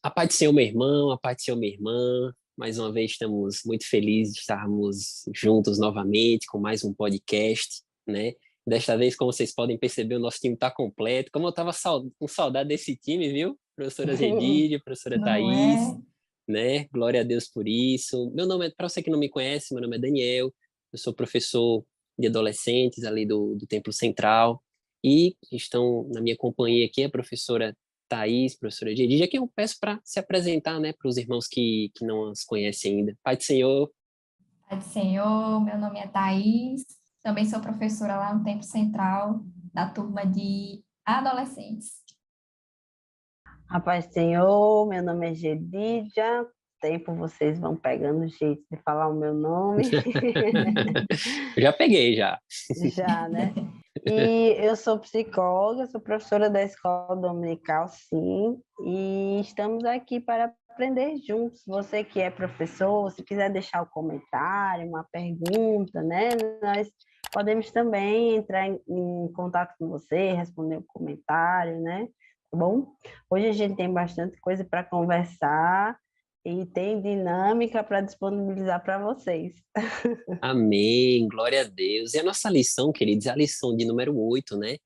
A paz do Senhor, meu irmão, a paz do Senhor, minha irmã. Mais uma vez estamos muito felizes de estarmos juntos novamente com mais um podcast, né? Desta vez, como vocês podem perceber, o nosso time está completo. Como eu estava com saudade desse time, viu? Professora Gedídia, professora Não Thaís, é? né? Glória a Deus por isso. Meu nome é, para você que não me conhece, meu nome é Daniel. Eu sou professor de adolescentes ali do Templo Central. E estão na minha companhia aqui a professora Thaís, professora Gedígia, que eu peço para se apresentar, né, para os irmãos que não as conhecem ainda. Pai do Senhor. Pai do Senhor, meu nome é Thaís, também sou professora lá no Tempo Central, da turma de adolescentes. A paz do Senhor, meu nome é Gedídia. Tempo vocês vão pegando o jeito de falar o meu nome. Já peguei, já. Já, né? E eu sou psicóloga, sou professora da escola dominical, sim, e estamos aqui para aprender juntos. Você que é professor, se quiser deixar um comentário, uma pergunta, né? Nós podemos também entrar em contato com você, responder um comentário, né? Tá bom? Hoje a gente tem bastante coisa para conversar e tem dinâmica para disponibilizar para vocês. Amém, glória a Deus. E a nossa lição, queridos, é a lição de número 8, né?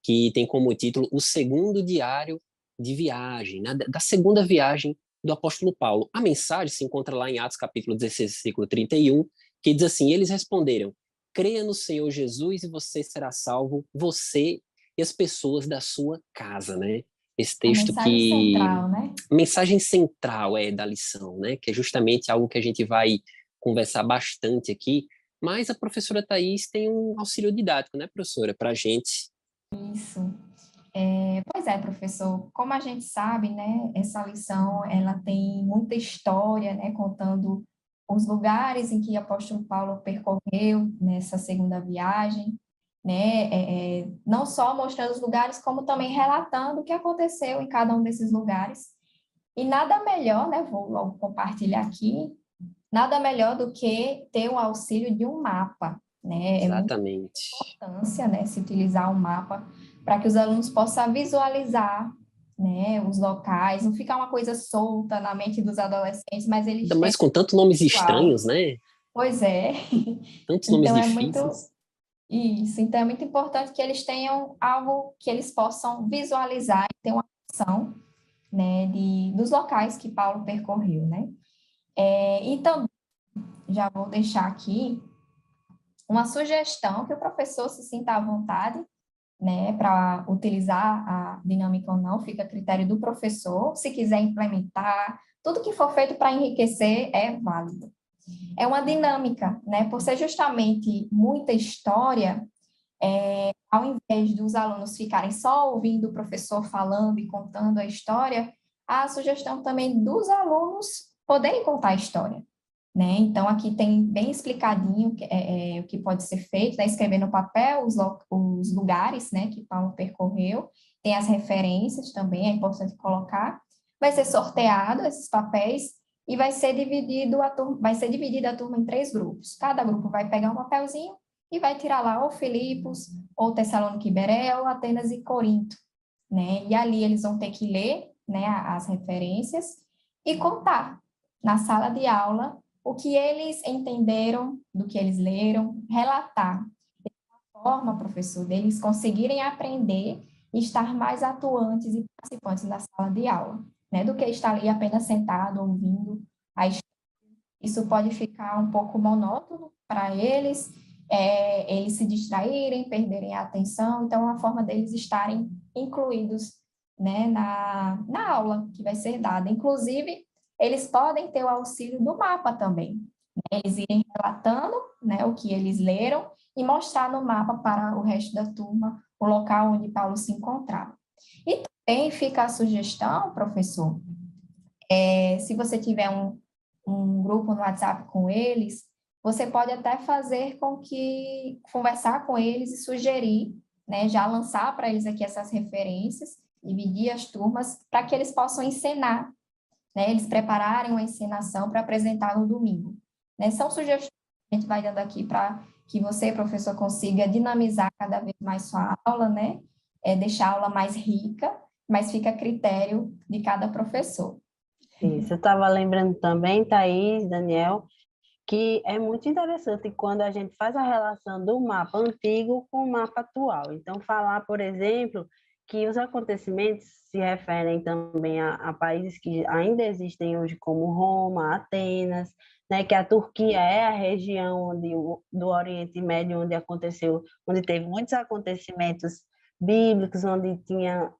Que tem como título O Segundo Diário de Viagem, né? Da segunda viagem do apóstolo Paulo. A mensagem se encontra lá em Atos capítulo 16, versículo 31, que diz assim: eles responderam: creia no Senhor Jesus e você será salvo, você e as pessoas da sua casa, né? Esse A texto mensagem que... central, né? A mensagem central da lição, né? Que é justamente algo que a gente vai conversar bastante aqui, mas a professora Thaís tem um auxílio didático, né, professora, para a gente. Isso. Pois é, professor, como a gente sabe, né, essa lição, ela tem muita história, né, contando os lugares em que o apóstolo Paulo percorreu nessa segunda viagem, né, não só mostrando os lugares, como também relatando o que aconteceu em cada um desses lugares. E nada melhor, né, vou logo compartilhar aqui, nada melhor do que ter o auxílio de um mapa, né, é muito Exatamente. importância, né, se utilizar o mapa para que os alunos possam visualizar, né, os locais, não ficar uma coisa solta na mente dos adolescentes, mas eles Ainda têm mais com tantos nomes igual. estranhos, né? Pois é. Tantos nomes Então é muito difíceis. isso. Então é muito importante que eles tenham algo que eles possam visualizar e ter uma noção, né, dos locais que Paulo percorreu, né? Então já vou deixar aqui uma sugestão que o professor se sinta à vontade, né, para utilizar a dinâmica ou não, fica a critério do professor. Se quiser implementar, tudo que for feito para enriquecer é válido. É uma dinâmica, né, por ser justamente muita história, ao invés dos alunos ficarem só ouvindo o professor falando e contando a história, a sugestão também dos alunos poderem contar a história, né? Então, aqui tem bem explicadinho o que pode ser feito, né? Escrever no papel os lugares, né, que Paulo percorreu, tem as referências também, é importante colocar. Vai ser sorteado esses papéis e vai ser dividida a turma em 3 grupos. Cada grupo vai pegar um papelzinho e vai tirar lá ou Filipos, ou Tessalônica e Bereia, ou Atenas e Corinto, né? E ali eles vão ter que ler, né, as referências e contar na sala de aula o que eles entenderam do que eles leram, relatar. De forma, professor, deles conseguirem aprender e estar mais atuantes e participantes na sala de aula, né, do que estar ali apenas sentado, ouvindo a história. Isso pode ficar um pouco monótono para eles, eles se distraírem, perderem a atenção, então é uma forma deles estarem incluídos, né, na aula que vai ser dada. Inclusive, eles podem ter o auxílio do mapa também, né, eles irem relatando, né, o que eles leram e mostrar no mapa para o resto da turma o local onde Paulo se encontrava. E também fica a sugestão, professor, se você tiver um grupo no WhatsApp com eles, você pode até fazer com que conversar com eles e sugerir, né, já lançar para eles aqui essas referências, dividir as turmas para que eles possam encenar, né, eles prepararem uma encenação para apresentar no domingo, né? São sugestões que a gente vai dando aqui para que você, professor, consiga dinamizar cada vez mais sua aula, né? Deixar a aula mais rica, mas fica a critério de cada professor. Isso, eu estava lembrando também, Thaís, Daniel, que é muito interessante quando a gente faz a relação do mapa antigo com o mapa atual. Então, falar, por exemplo, que os acontecimentos se referem também a países que ainda existem hoje, como Roma, Atenas, né, que a Turquia é a região do Oriente Médio onde teve muitos acontecimentos bíblicos, onde tinha,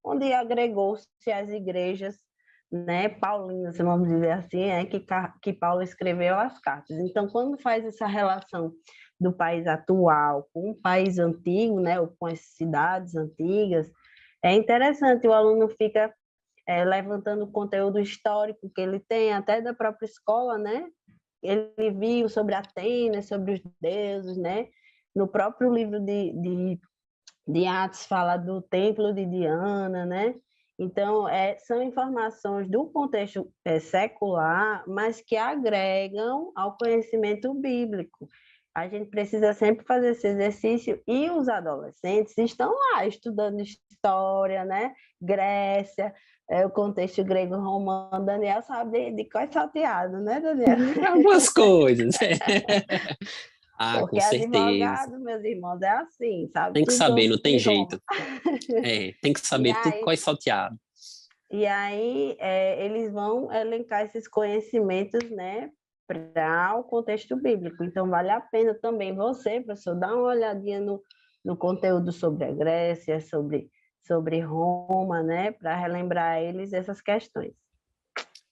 onde agregou-se as igrejas, né, paulinas, vamos dizer assim, que Paulo escreveu as cartas. Então, quando faz essa relação do país atual com o país antigo, né, ou com as cidades antigas, é interessante, o aluno fica levantando o conteúdo histórico que ele tem, até da própria escola, né? Ele viu sobre Atenas, sobre os deuses, né? No próprio livro de Atos fala do templo de Diana, né? Então, são informações do contexto secular, mas que agregam ao conhecimento bíblico. A gente precisa sempre fazer esse exercício e os adolescentes estão lá estudando história, né? Grécia, o contexto grego-romano. Daniel sabe de cor salteado, né, Daniel? Algumas coisas. Com Porque certeza. advogado, meus irmãos, é assim, sabe Tem que saber, tudo não tem de Roma. jeito. Tem que E saber tudo aí, qual é salteado. eles vão elencar esses conhecimentos, né, para o contexto bíblico. Então, vale a pena também você, professor, dar uma olhadinha no conteúdo sobre a Grécia, sobre Roma, né, para relembrar eles essas questões.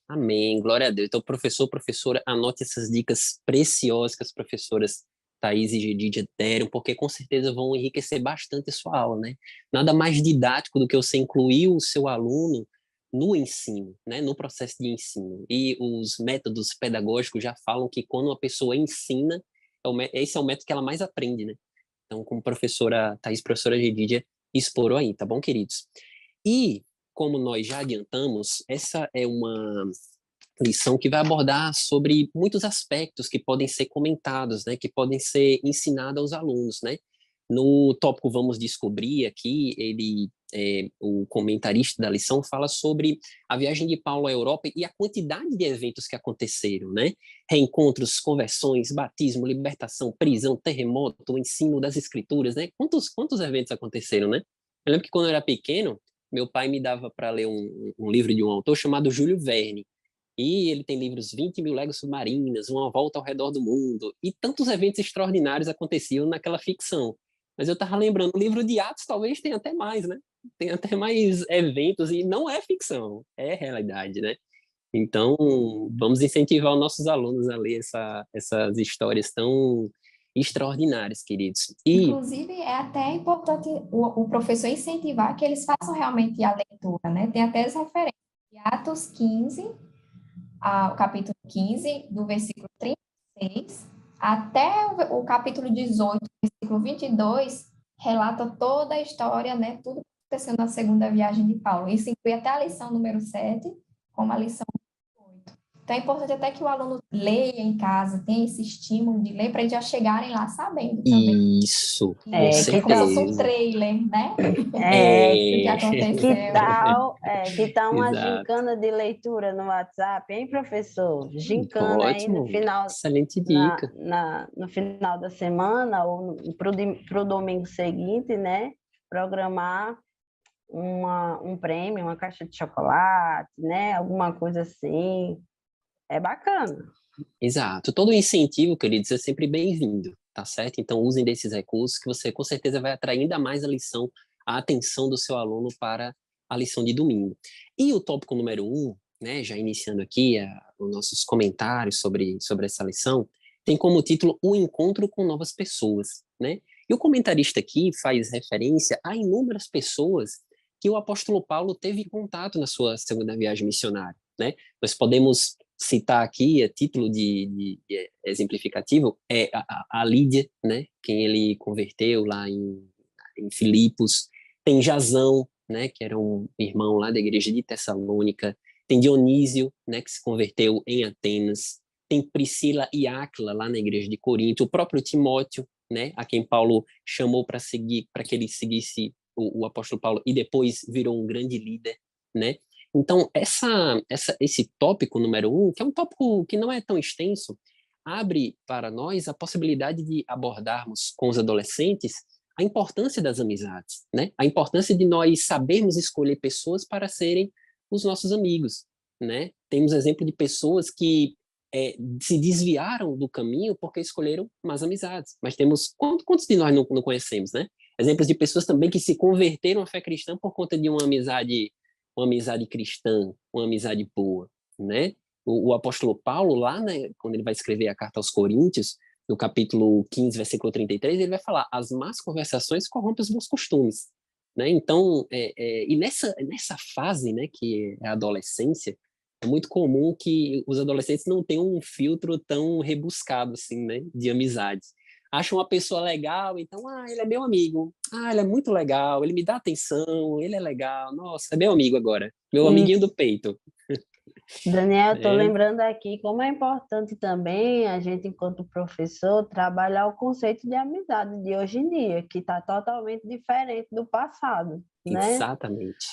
Amém, glória a Deus. Então, professor, professora, anote essas dicas preciosas que as professoras Thaís e Gedidia deram, porque com certeza vão enriquecer bastante a sua aula, né? Nada mais didático do que você incluir o seu aluno no ensino, né? No processo de ensino. E os métodos pedagógicos já falam que quando uma pessoa ensina, esse é o método que ela mais aprende, né? Então, como professora Thaís, professora Gedidia, explorou aí, tá bom, queridos? E como nós já adiantamos, essa é uma lição que vai abordar sobre muitos aspectos que podem ser comentados, né, que podem ser ensinados aos alunos, né? No tópico Vamos Descobrir aqui, o comentarista da lição fala sobre a viagem de Paulo à Europa e a quantidade de eventos que aconteceram, né? Reencontros, conversões, batismo, libertação, prisão, terremoto, o ensino das escrituras, né? Quantos eventos aconteceram, né? Eu lembro que quando eu era pequeno, meu pai me dava para ler um livro de um autor chamado Júlio Verne. E ele tem livros 20 mil léguas submarinas, Uma Volta ao Redor do Mundo, e tantos eventos extraordinários aconteciam naquela ficção. Mas eu estava lembrando, o livro de Atos talvez tenha até mais, né? Tem até mais eventos, e não é ficção, é realidade, né? Então, vamos incentivar os nossos alunos a ler essas histórias tão extraordinárias, queridos. E Inclusive, é até importante o professor incentivar que eles façam realmente a leitura, né? Tem até as referências. De Atos 15, o capítulo 15, do versículo 36, até o capítulo 18, versículo 22, relata toda a história, né? Tudo que aconteceu na segunda viagem de Paulo. Isso inclui até a lição número 7, como a lição 8. Então, é importante até que o aluno leia em casa, tenha esse estímulo de ler, para eles já chegarem lá sabendo também. isso, com Que É como se tal, fosse um certeza. trailer, né? Do que É, aconteceu. que tal uma exato. gincana de leitura no WhatsApp, hein, professor? Gincana aí no Ótimo, final, excelente dica. no final da semana ou para o domingo seguinte, né? Programar um prêmio, uma caixa de chocolate, né? Alguma coisa assim. É bacana. Exato. Todo incentivo, queridos, é sempre bem-vindo, tá certo? Então, usem desses recursos que você com certeza vai atrair ainda mais a atenção do seu aluno para a lição de domingo. E o tópico número 1, né, já iniciando aqui os nossos comentários sobre essa lição, tem como título O Encontro com Novas Pessoas, né? E o comentarista aqui faz referência a inúmeras pessoas que o apóstolo Paulo teve contato na sua segunda viagem missionária, né? Nós podemos citar aqui, a título de exemplificativo, é a Lídia, né, quem ele converteu lá em Filipos. Tem Jasão, né, que era um irmão lá da igreja de Tessalônica. Tem Dionísio, né, que se converteu em Atenas. Tem Priscila e Áquila lá na igreja de Corinto. O próprio Timóteo, né, a quem Paulo chamou para seguir, para que ele seguisse o apóstolo Paulo e depois virou um grande líder, né? Então, esse tópico número 1, que é um tópico que não é tão extenso, abre para nós a possibilidade de abordarmos com os adolescentes a importância das amizades, né? A importância de nós sabermos escolher pessoas para serem os nossos amigos, né? Temos exemplo de pessoas que se desviaram do caminho porque escolheram más amizades. Mas temos quantos de nós não conhecemos, né? Exemplos de pessoas também que se converteram à fé cristã por conta de uma amizade cristã, uma amizade boa, né? O apóstolo Paulo, lá, né, quando ele vai escrever a carta aos Coríntios, no capítulo 15, versículo 33, ele vai falar: as más conversações corrompem os bons costumes. Né? Então, e nessa fase, né, que é a adolescência, é muito comum que os adolescentes não tenham um filtro tão rebuscado assim, né, de amizades. Acham uma pessoa legal, então, ele é meu amigo. Ele é muito legal, ele me dá atenção, ele é legal. Nossa, é meu amigo agora, meu amiguinho do Isso. peito. Daniel, estou É, lembrando aqui como é importante também a gente, enquanto professor, trabalhar o conceito de amizade de hoje em dia, que está totalmente diferente do passado, né? exatamente.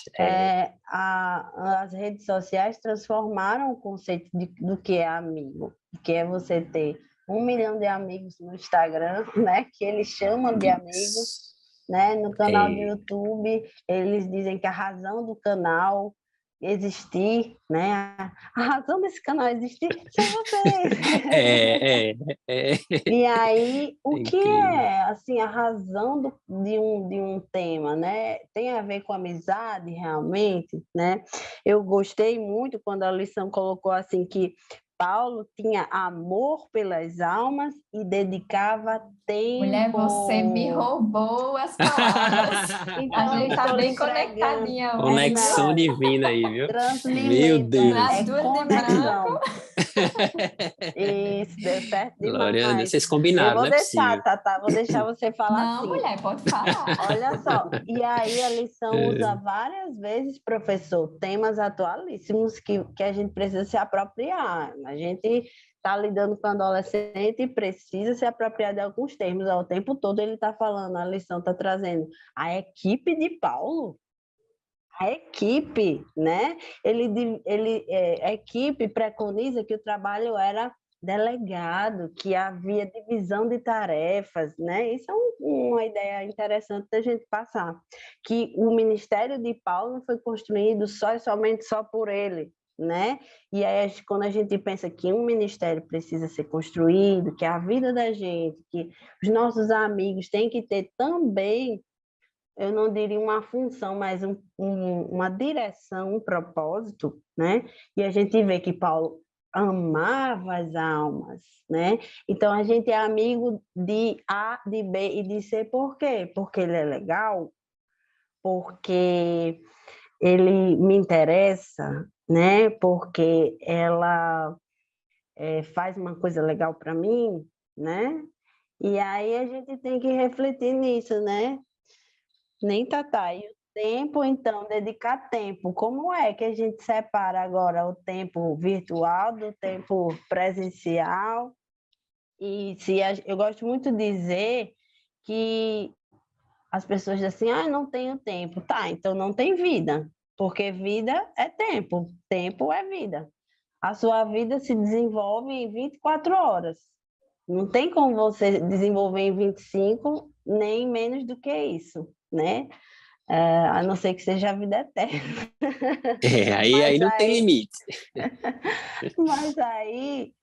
As redes sociais transformaram o conceito do que é amigo, que é você ter 1 milhão de amigos no Instagram, né? Que eles chamam de amigos, né? No canal do É, YouTube, eles dizem que a razão do canal existir, né? A razão desse canal existir são vocês. é, é, é, E aí, é o que incrível. é, assim, a razão de um tema, né? Tem a ver com amizade, realmente, né? Eu gostei muito quando a lição colocou assim que Paulo tinha amor pelas almas e dedicava Mulher, você me tempo. roubou as palavras. A Então, eu gente tá estou lhe bem entregando. conectadinha É, hoje, viu? Conexão não, divina aí, viu? Meu transmimento, Nas é Deus. duas de branco. conexão. Isso, deu certo Glória a Deus. demais. Vocês Eu combinaram, vou não é deixar, possível. Tata, vou deixar você falar Não, assim. mulher, pode falar. Olha só, e aí a lição usa É, várias vezes, professor, temas atualíssimos que a gente precisa se apropriar. A gente está lidando com adolescente e precisa se apropriar de alguns termos. O tempo todo ele está falando, a lição está trazendo a equipe de Paulo. A equipe, né? A equipe preconiza que o trabalho era delegado, que havia divisão de tarefas, né? Isso é uma ideia interessante da gente passar, que o ministério de Paulo não foi construído só e somente só por ele, né? E aí, quando a gente pensa que um ministério precisa ser construído, que a vida da gente, que os nossos amigos têm que ter também, eu não diria uma função, mas uma direção, um propósito, né? E a gente vê que Paulo amava as almas, né? Então a gente é amigo de A, de B e de C, por quê? Porque ele é legal, porque ele me interessa, né? Porque ela faz uma coisa legal para mim, né? E aí a gente tem que refletir nisso, né? Nem Tatá. E o tempo, então, dedicar tempo. Como é que a gente separa agora o tempo virtual do tempo presencial? E eu gosto muito de dizer que as pessoas dizem assim, não tenho tempo. Tá, então não tem vida, porque vida é tempo, tempo é vida. A sua vida se desenvolve em 24 horas. Não tem como você desenvolver em 25, nem menos do que isso, né? A não ser que seja a vida eterna. aí Mas não tem aí, limite. mas aí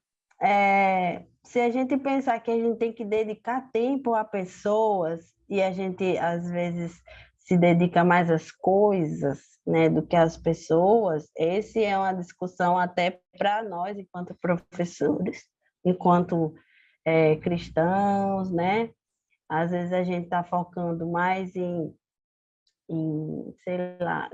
se a gente pensar que a gente tem que dedicar tempo a pessoas e a gente, às vezes, se dedica mais às coisas, né, do que às pessoas, esse é uma discussão até para nós, enquanto professores, enquanto cristãos, né? Às vezes a gente está focando mais sei lá,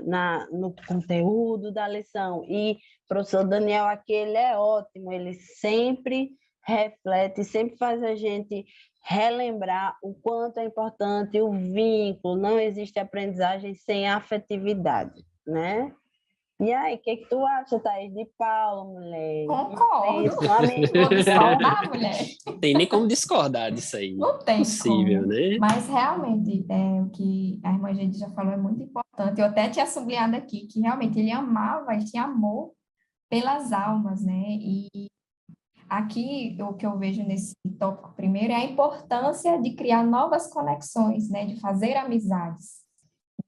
no conteúdo da lição. E o professor Daniel aqui, ele é ótimo, ele sempre reflete, sempre faz a gente relembrar o quanto é importante o vínculo, não existe aprendizagem sem afetividade, né? E aí, o que tu acha, Thaís, de Paulo, mulher? Concordo. Isso, amigo. Vou discordar, mulher. Tem nem como discordar disso aí. Não tem Possível, como. né? Mas realmente, o que a irmã Geide já falou é muito importante. Eu até tinha sublinhado aqui que realmente ele amava, ele tinha amor pelas almas, né? E aqui o que eu vejo nesse tópico primeiro é a importância de criar novas conexões, né? De fazer amizades.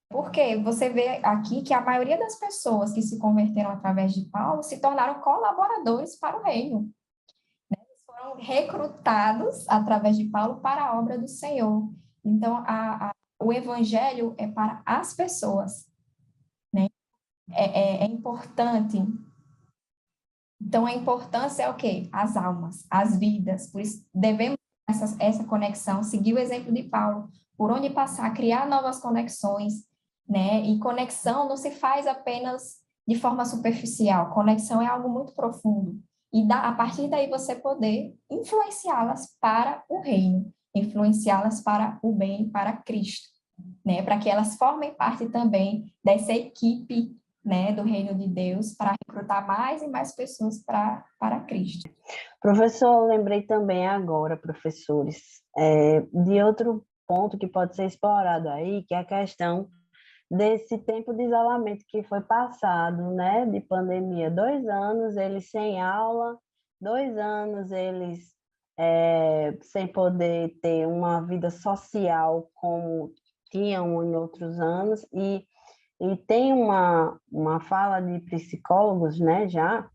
Porque você vê aqui que a maioria das pessoas que se converteram através de Paulo se tornaram colaboradores para o reino. Foram recrutados através de Paulo para a obra do Senhor. Então, o evangelho é para as pessoas, né? É importante. Então, a importância é o quê? As almas, as vidas. Por isso, devemos essa conexão, seguir o exemplo de Paulo, por onde passar, criar novas conexões, né? E conexão não se faz apenas de forma superficial. Conexão é algo muito profundo. E a partir daí você poder influenciá-las para o reino, influenciá-las para o bem, para Cristo, né? Para que elas formem parte também dessa equipe, né, do reino de Deus, para recrutar mais e mais pessoas para Cristo. Professor, eu lembrei também agora, professores, de outro ponto que pode ser explorado aí, que é a questão desse tempo de isolamento que foi passado, né, de pandemia. 2 anos eles sem aula, 2 anos eles sem poder ter uma vida social como tinham em outros anos, e tem uma fala de psicólogos, né, já,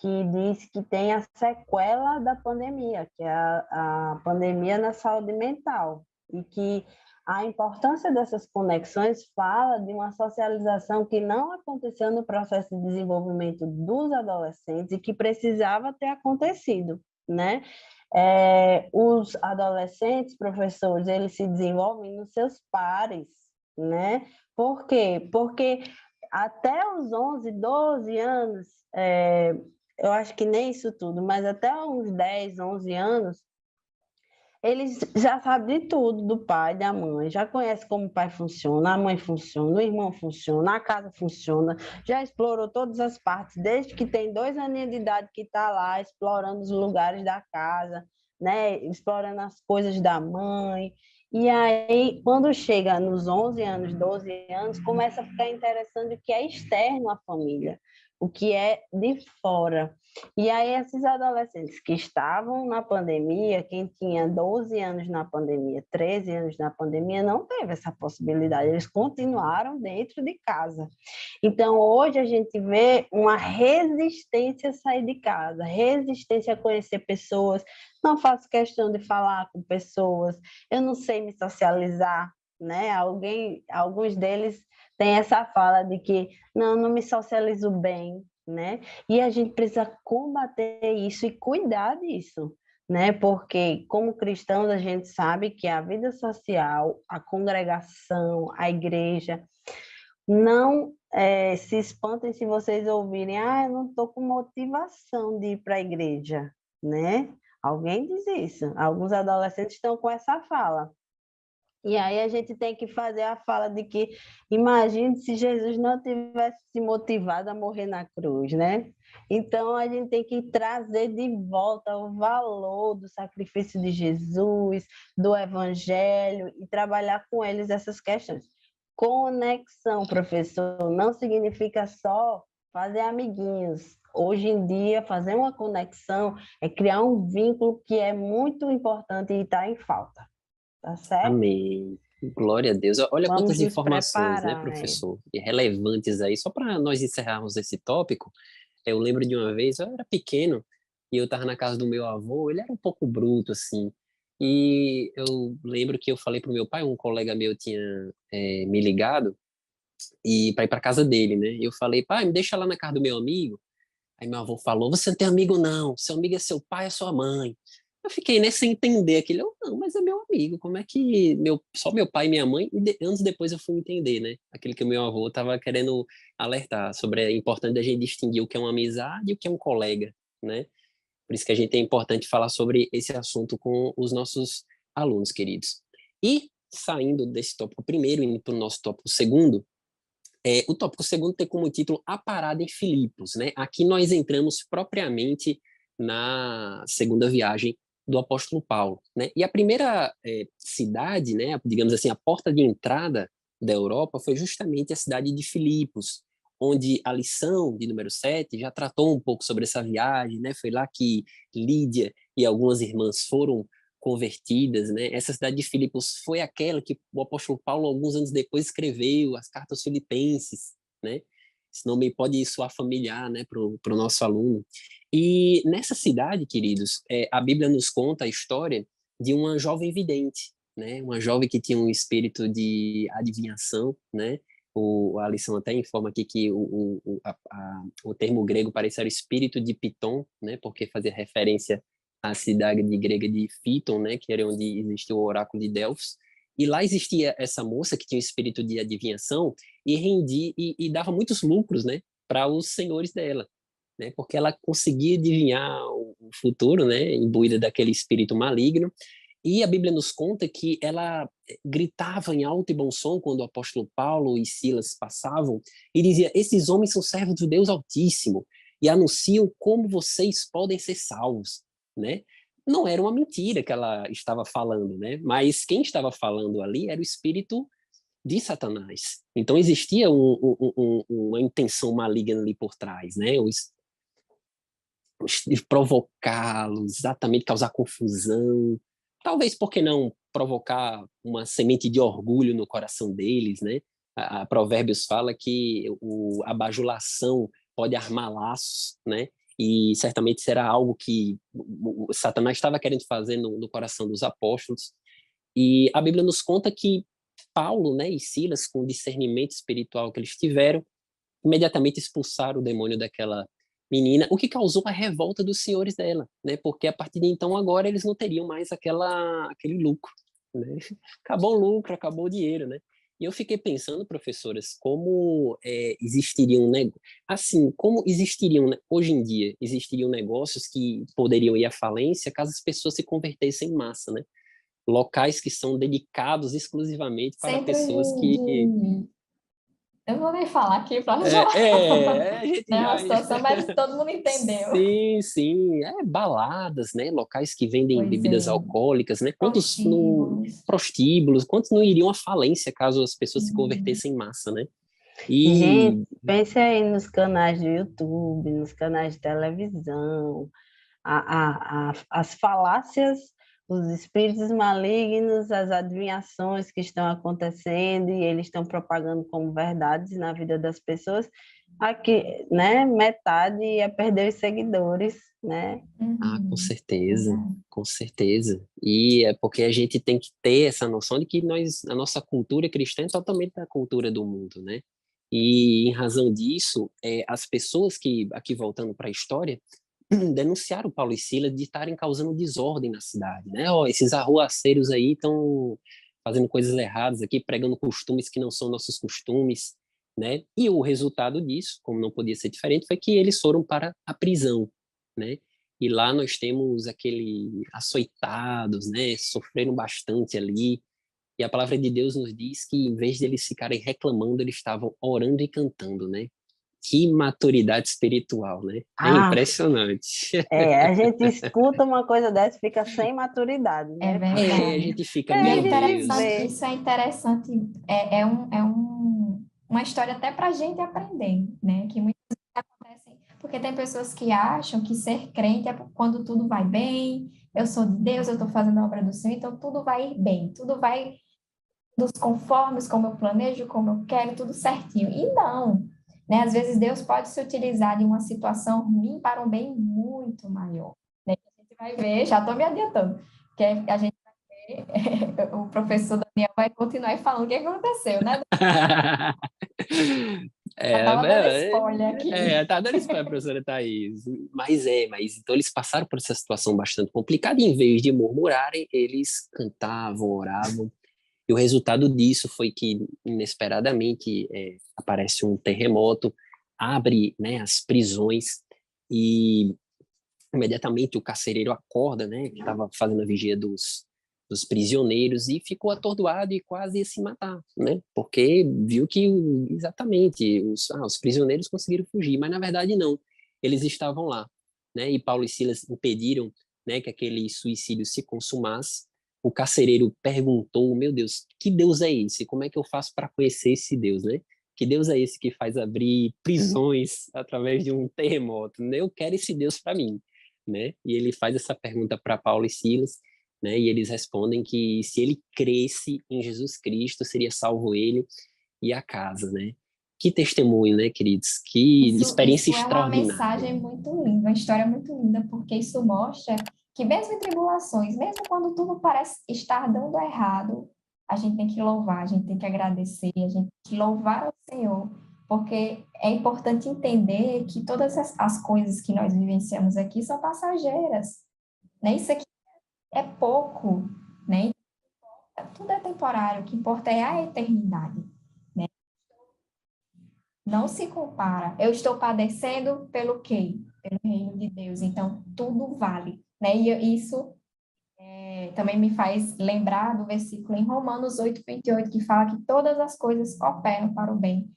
que diz que tem a sequela da pandemia, que é a pandemia na saúde mental, e que a importância dessas conexões fala de uma socialização que não aconteceu no processo de desenvolvimento dos adolescentes e que precisava ter acontecido, né? Os adolescentes, professores, eles se desenvolvem nos seus pares, né? Por quê? Porque até os 11, 12 anos, eu acho que nem isso tudo, mas até uns 10, 11 anos, eles já sabem de tudo do pai, da mãe, já conhece como o pai funciona, a mãe funciona, o irmão funciona, a casa funciona, já explorou todas as partes, desde que tem 2 aninhos de idade que está lá, explorando os lugares da casa, né? Explorando as coisas da mãe. E aí, quando chega nos 11 anos, 12 anos, começa a ficar interessante o que é externo à família, o que é de fora. E aí, esses adolescentes que estavam na pandemia, quem tinha 12 anos na pandemia, 13 anos na pandemia, não teve essa possibilidade, eles continuaram dentro de casa. Então, hoje a gente vê uma resistência a sair de casa, resistência a conhecer pessoas, não faço questão de falar com pessoas, eu não sei me socializar, né? Alguns deles têm essa fala de que não me socializo bem, né? E a gente precisa combater isso e cuidar disso, né? Porque como cristãos a gente sabe que a vida social, a congregação, a igreja, não se espantem se vocês ouvirem, eu não estou com motivação de ir para a igreja, né? Alguém diz isso. Alguns adolescentes estão com essa fala. E aí a gente tem que fazer a fala de que, imagine se Jesus não tivesse se motivado a morrer na cruz, né? Então a gente tem que trazer de volta o valor do sacrifício de Jesus, do evangelho, e trabalhar com eles essas questões. Conexão, professor, não significa só fazer amiguinhos. Hoje em dia, fazer uma conexão é criar um vínculo que é muito importante e está em falta. Tá certo? Amém. Glória a Deus. Olha Vamos quantas nos informações, né, preparar. professor? E relevantes aí. Só para nós encerrarmos esse tópico, eu lembro de uma vez, eu era pequeno, e eu estava na casa do meu avô, ele era um pouco bruto, assim. E eu lembro que eu falei pro meu pai, um colega meu tinha me ligado, e para ir para casa dele, né? E eu falei, pai, me deixa lá na casa do meu amigo. Aí meu avô falou, você não tem amigo não, seu amigo é seu pai, é sua mãe. Eu fiquei nesse sem entender aquilo, não, mas é meu amigo, como é que só meu pai e minha mãe, anos depois eu fui entender, né? Aquilo que o meu avô estava querendo alertar sobre a importância da gente distinguir o que é uma amizade e o que é um colega, né? Por isso que a gente é importante falar sobre esse assunto com os nossos alunos queridos. E saindo desse tópico primeiro, indo para o nosso tópico segundo, O tópico segundo tem como título A Parada em Filipos, né? Aqui nós entramos propriamente na segunda viagem do apóstolo Paulo, né? E a primeira cidade, né, digamos assim, a porta de entrada da Europa foi justamente a cidade de Filipos, onde a lição de número 7 já tratou um pouco sobre essa viagem, né? Foi lá que Lídia e algumas irmãs foram convertidas, né? Essa cidade de Filipos foi aquela que o apóstolo Paulo, alguns anos depois, escreveu as cartas filipenses, né? Esse nome pode soar familiar, né, para o nosso aluno. E nessa cidade, queridos, a Bíblia nos conta a história de uma jovem vidente, né? Uma jovem que tinha um espírito de adivinhação, né? A lição até informa aqui que o termo grego parece ser o espírito de Piton, né? Porque fazia referência à cidade grega de Fiton, né? Que era onde existia o oráculo de Delfos. E lá existia essa moça que tinha um espírito de adivinhação e rendia e dava muitos lucros, né? Para os senhores dela, né? Porque ela conseguia adivinhar o futuro, né? Imbuída daquele espírito maligno. E a Bíblia nos conta que ela gritava em alto e bom som quando o apóstolo Paulo e Silas passavam e dizia: esses homens são servos do Deus Altíssimo e anunciam como vocês podem ser salvos, né? Não era uma mentira que ela estava falando, né? Mas quem estava falando ali era o espírito de Satanás. Então existia uma intenção maligna ali por trás, né? De provocá-los, exatamente causar confusão, talvez porque não provocar uma semente de orgulho no coração deles, né? A Provérbios fala que a bajulação pode armar laços, né? E certamente será algo que o Satanás estava querendo fazer no coração dos apóstolos. E a Bíblia nos conta que Paulo, né, e Silas, com o discernimento espiritual que eles tiveram, imediatamente expulsaram o demônio daquela menina, o que causou a revolta dos senhores dela, né? Porque a partir de então agora eles não teriam mais aquele lucro, né? Acabou o lucro, acabou o dinheiro, né? E eu fiquei pensando, professoras, como existiriam, né? Assim, como existiriam, né? Hoje em dia, existiriam negócios que poderiam ir à falência caso as pessoas se convertessem em massa, né? Locais que são dedicados exclusivamente para Centro pessoas que eu não vou nem falar aqui para já, a gente né, já uma situação, mas todo mundo entendeu. sim, sim, baladas, né? Locais que vendem Pois bebidas é, alcoólicas, né? Quantos no prostíbulos. prostíbulos, quantos não iriam à falência caso as pessoas se Uhum. convertessem em massa, né? Gente, E pense aí nos canais do YouTube, nos canais de televisão, as falácias, os espíritos malignos, as adivinhações que estão acontecendo e eles estão propagando como verdades na vida das pessoas. Aqui, né, metade ia perder os seguidores, né? com Uhum. certeza, Verdade. com certeza. E é porque a gente tem que ter essa noção de que a nossa cultura cristã é totalmente da cultura do mundo, né? E em razão disso, as pessoas que, aqui voltando para a história, denunciaram Paulo e Silas de estarem causando desordem na cidade, né? Ó, esses arruaceiros aí estão fazendo coisas erradas aqui, pregando costumes que não são nossos costumes, né? E o resultado disso, como não podia ser diferente, foi que eles foram para a prisão, né? E lá nós temos aquele açoitados, né? Sofreram bastante ali. E a palavra de Deus nos diz que em vez de eles ficarem reclamando, eles estavam orando e cantando, né? Que maturidade espiritual, né? É Ah, impressionante. a gente escuta uma coisa dessa e fica sem maturidade, É né? Porque A verdade. gente fica, E é a meu gente interessante, Deus. vê. isso é interessante, uma história até para a gente aprender, né? Que muitas vezes acontecem, porque tem pessoas que acham que ser crente é quando tudo vai bem, eu sou de Deus, eu estou fazendo a obra do Senhor, então tudo vai ir bem, tudo vai dos conformes, como eu planejo, como eu quero, tudo certinho. E não, né? Às vezes Deus pode se utilizar de uma situação ruim para um bem muito maior, né? A gente vai ver, já estou me adiantando, que a gente o professor Daniel vai continuar falando o que aconteceu, né? Já É, estava dando spoiler aqui. tá dando spoiler, professora Thaís. Mas então eles passaram por essa situação bastante complicada e em vez de murmurarem, eles cantavam, oravam. E o resultado disso foi que, inesperadamente, aparece um terremoto, abre, né, as prisões e imediatamente o carcereiro acorda, né, que estava fazendo a vigia dos prisioneiros e ficou atordoado e quase ia se matar, né? Porque viu que exatamente os prisioneiros conseguiram fugir, mas na verdade não, eles estavam lá, né? E Paulo e Silas impediram, né, que aquele suicídio se consumasse. O carcereiro perguntou: meu Deus, que Deus é esse? Como é que eu faço para conhecer esse Deus, né? Que Deus é esse que faz abrir prisões através de um terremoto, né? Eu quero esse Deus para mim, né? E ele faz essa pergunta para Paulo e Silas, né? E eles respondem que se ele cresce em Jesus Cristo, seria salvo ele e a casa, né? Que testemunho, né, queridos? Que experiência Isso é uma extraordinária. mensagem muito linda, uma história muito linda, porque isso mostra que mesmo em tribulações, mesmo quando tudo parece estar dando errado, a gente tem que louvar, a gente tem que agradecer, a gente tem que louvar ao Senhor, porque é importante entender que todas as coisas que nós vivenciamos aqui são passageiras, né? Isso aqui é pouco, né? Tudo é temporário, o que importa é a eternidade. Não se compara. Eu estou padecendo pelo quê? Pelo reino de Deus. Então, tudo vale. Né? E isso também me faz lembrar do versículo em Romanos 8:28, que fala que todas as coisas cooperam para o bem.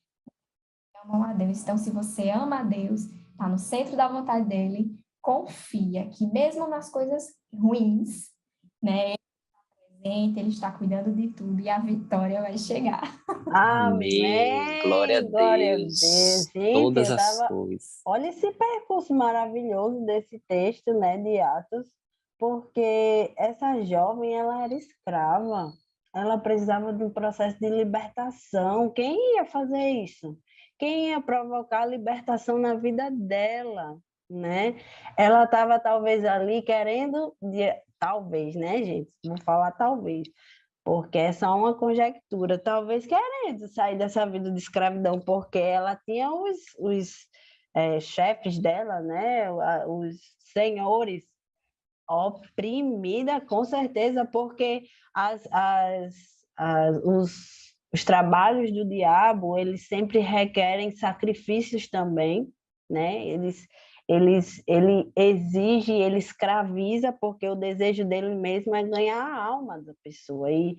Amam a Deus. Então, se você ama a Deus, está no centro da vontade dele, confia que mesmo nas coisas ruins, né, ele está cuidando de tudo e a vitória vai chegar. Amém. Glória a Amém, glória a Deus. Deus. Gente, Todas as coisas. olha esse percurso maravilhoso desse texto, né, de Atos, porque essa jovem, ela era escrava, ela precisava de um processo de libertação. Quem ia fazer isso? Quem ia provocar a libertação na vida dela, né? Ela estava talvez ali querendo, talvez, né, gente? Vou falar talvez, porque é só uma conjectura, talvez querendo sair dessa vida de escravidão, porque ela tinha os chefes dela, né, os senhores, oprimida, com certeza, porque os, os trabalhos do diabo, eles sempre requerem sacrifícios também, né? Ele exige, ele escraviza, porque o desejo dele mesmo é ganhar a alma da pessoa. E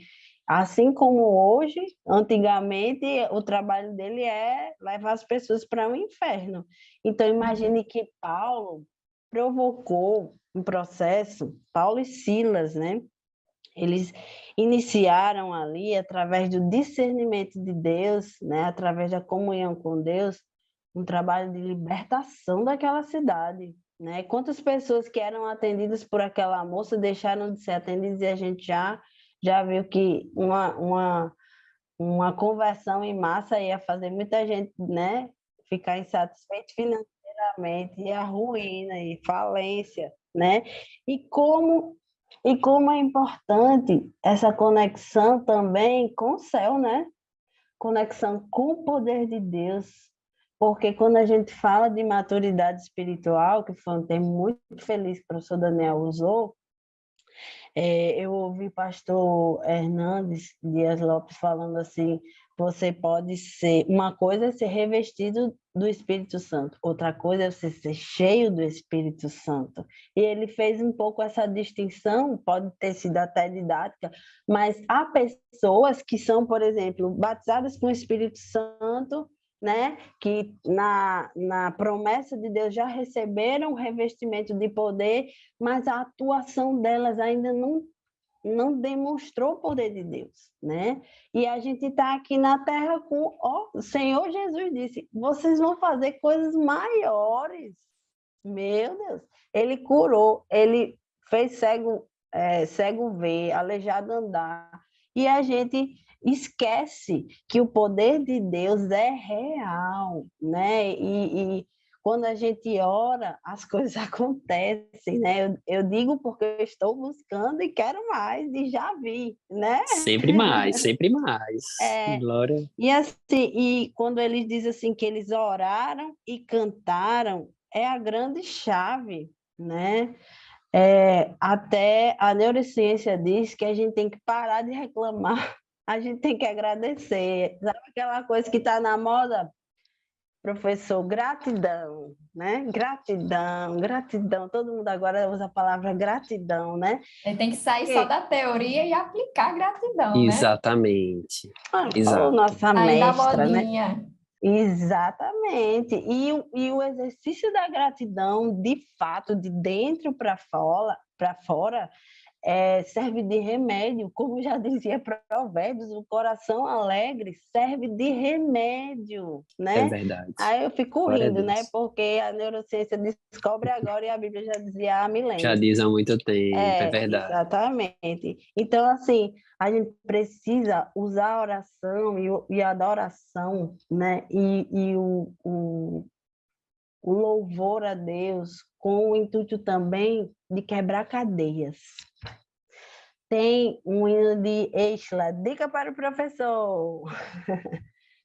assim como hoje, antigamente, o trabalho dele é levar as pessoas para o inferno. Então, imagine que Paulo provocou um processo, Paulo e Silas, né? Eles iniciaram ali, através do discernimento de Deus, né? Através da comunhão com Deus, um trabalho de libertação daquela cidade, né? Quantas pessoas que eram atendidas por aquela moça deixaram de ser atendidas, e a gente já viu que uma conversão em massa ia fazer muita gente, né, ficar insatisfeita financeiramente, e a ruína e falência, né? E como é importante essa conexão também com o céu, né? Conexão com o poder de Deus. Porque quando a gente fala de maturidade espiritual, que foi um termo muito feliz que o professor Daniel usou, eu ouvi o pastor Hernandes Dias Lopes falando assim: você pode ser, uma coisa é ser revestido do Espírito Santo, outra coisa é você ser cheio do Espírito Santo. E ele fez um pouco essa distinção, pode ter sido até didática, mas há pessoas que são, por exemplo, batizadas com o Espírito Santo, né, que na promessa de Deus já receberam o revestimento de poder, mas a atuação delas ainda não demonstrou o poder de Deus, né? E a gente está aqui na terra com, o Senhor Jesus disse, vocês vão fazer coisas maiores. Meu Deus! Ele curou, ele fez cego ver, aleijado andar, e a gente esquece que o poder de Deus é real, né? E quando a gente ora, as coisas acontecem, né? Eu digo porque eu estou buscando e quero mais, e já vi, né? Sempre mais, sempre mais. É, Glória. e assim, e quando eles dizem assim que eles oraram e cantaram, é a grande chave, né? Até a neurociência diz que a gente tem que parar de reclamar, a gente tem que agradecer. Sabe aquela coisa que está na moda? Professor, gratidão, né? Gratidão, gratidão. Todo mundo agora usa a palavra gratidão, né? Ele tem que sair só da teoria e aplicar gratidão, né? Exatamente. Falou Exato. nossa Aí da mestra, né? modinha. Exatamente. E o exercício da gratidão, de fato, de dentro para fora, serve de remédio, como já dizia Provérbios, o coração alegre serve de remédio, É né? verdade. Aí eu fico Glória a rindo, né? Deus. Porque a neurociência descobre agora e a Bíblia já dizia há Já milênios. diz há muito tempo, é verdade. Exatamente. Então, assim, a gente precisa usar a oração e a adoração, né? O louvor a Deus com o intuito também de quebrar cadeias. Tem um hino de Eichla, dica para o professor.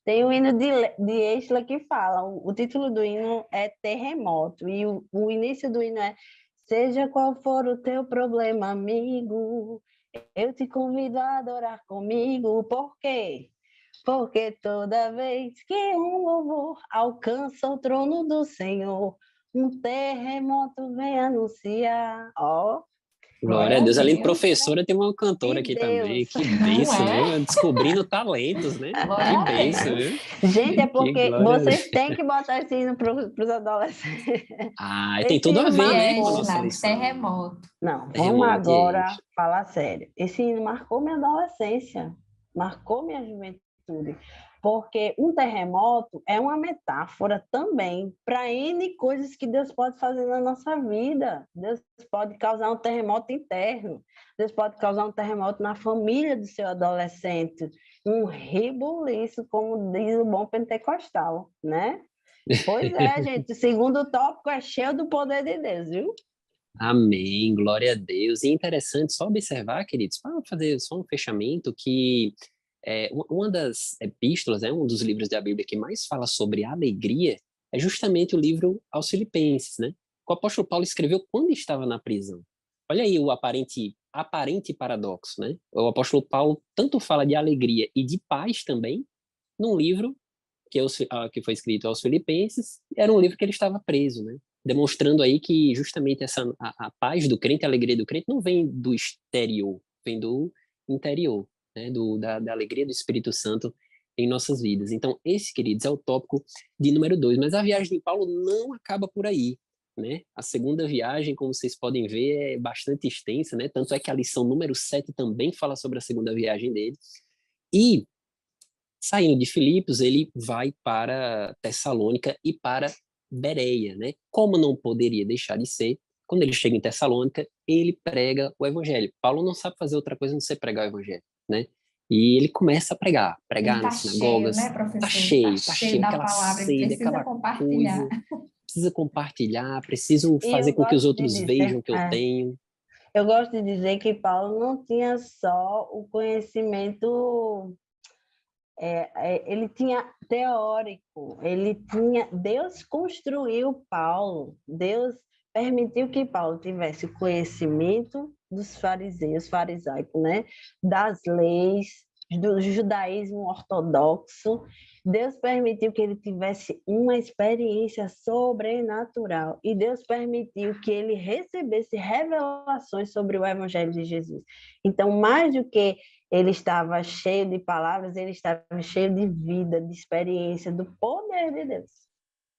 Tem um hino de Eichla que fala, o título do hino é Terremoto, e o início do hino é: seja qual for o teu problema, amigo, eu te convido a adorar comigo. Por quê? Porque toda vez que um louvor alcança o trono do Senhor, um terremoto vem anunciar. Ó, Glória a Glória a Deus. Além de Deus. professora, tem uma cantora de aqui também. Deus. Que Não bênção, é? viu? Descobrindo talentos, né? Que Glória a bênção, Deus. viu? Gente, é Que porque glória a vocês Deus. têm que botar esse hino para os adolescentes. Ah, tem Esse tudo a hino ver, De né, com a marcou. nossa Esla, lição. terremoto. Não, vamos Terremoto e agora eixo. falar sério. Esse hino marcou minha adolescência, marcou minha juventude, porque um terremoto é uma metáfora também para N coisas que Deus pode fazer na nossa vida. Deus pode causar um terremoto interno, Deus pode causar um terremoto na família do seu adolescente, um rebuliço, como diz o bom pentecostal, né? Pois é, gente, o segundo tópico é cheio do poder de Deus, viu? Amém, glória a Deus. E é interessante só observar, queridos, para fazer só um fechamento, que uma das epístolas, um dos livros da Bíblia que mais fala sobre alegria, é justamente o livro aos Filipenses, né? Que o apóstolo Paulo escreveu quando estava na prisão. Olha aí o aparente paradoxo, né? O apóstolo Paulo tanto fala de alegria e de paz também, num livro que foi escrito aos Filipenses, era um livro que ele estava preso, né? Demonstrando aí que justamente a paz do crente, a alegria do crente não vem do exterior, vem do interior, né? Da alegria do Espírito Santo em nossas vidas. Então, esse, queridos, é o tópico de número 2. Mas a viagem de Paulo não acaba por aí, né? A segunda viagem, como vocês podem ver, é bastante extensa, né? Tanto é que a lição número 7 também fala sobre a segunda viagem dele. E saindo de Filipos, ele vai para Tessalônica e para Bereia, né? Como não poderia deixar de ser, quando ele chega em Tessalônica, ele prega o evangelho. Paulo não sabe fazer outra coisa não ser pregar o evangelho, né? E ele começa a Ele pregar tá nas cheio, né, sinagogas, professor? Tá tá cheio cheio, da aquela palavra, ele sede, precisa aquela compartilhar. coisa, precisa compartilhar, preciso E fazer eu com que os gosto de outros vejam dizer, o que eu tenho. eu gosto de dizer que Paulo não tinha só o conhecimento, ele tinha teórico, Deus construiu Paulo, Deus permitiu que Paulo tivesse o conhecimento dos fariseus, farisaico, né? Das leis, do judaísmo ortodoxo. Deus permitiu que ele tivesse uma experiência sobrenatural e Deus permitiu que ele recebesse revelações sobre o Evangelho de Jesus. Então, mais do que ele estava cheio de palavras, ele estava cheio de vida, de experiência, do poder de Deus,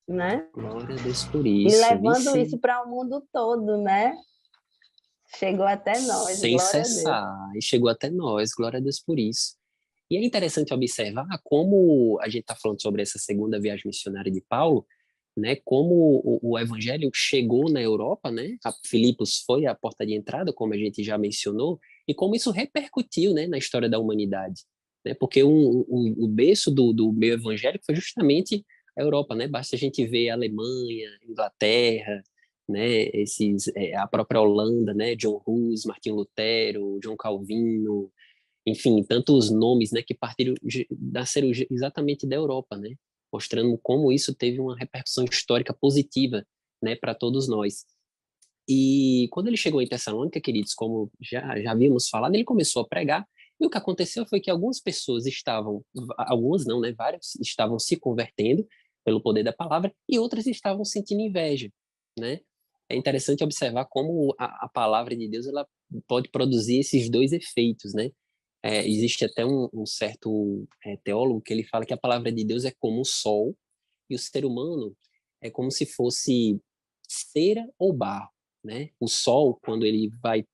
né? Glória a Deus por E isso, levando vice. isso para o mundo todo, né? Chegou até nós, Sem glória a Deus. cessar, e chegou até nós, glória a Deus por isso. E é interessante observar como a gente está falando sobre essa segunda viagem missionária de Paulo, né? Como o evangelho chegou na Europa, né? A Filipos foi a porta de entrada, como a gente já mencionou, e como isso repercutiu, né, na história da humanidade, né? Porque o berço do meio evangélico foi justamente a Europa, né? Basta a gente ver a Alemanha, Inglaterra, né? A própria Holanda, né? John Hus, Martinho Lutero, João Calvino, enfim, tantos nomes, né, que nasceram exatamente da Europa, né, mostrando como isso teve uma repercussão histórica positiva, né, para todos nós. E quando ele chegou em Tessalônica, queridos, como já havíamos falado, ele começou a pregar, e o que aconteceu foi que algumas pessoas estavam, algumas não, né, várias estavam se convertendo, pelo poder da palavra, e outras estavam sentindo inveja, né? É interessante observar como a palavra de Deus ela pode produzir esses dois efeitos, né? Existe até um certo teólogo que ele fala que a palavra de Deus é como o sol e o ser humano é como se fosse cera ou barro, né? O sol, quando ele vai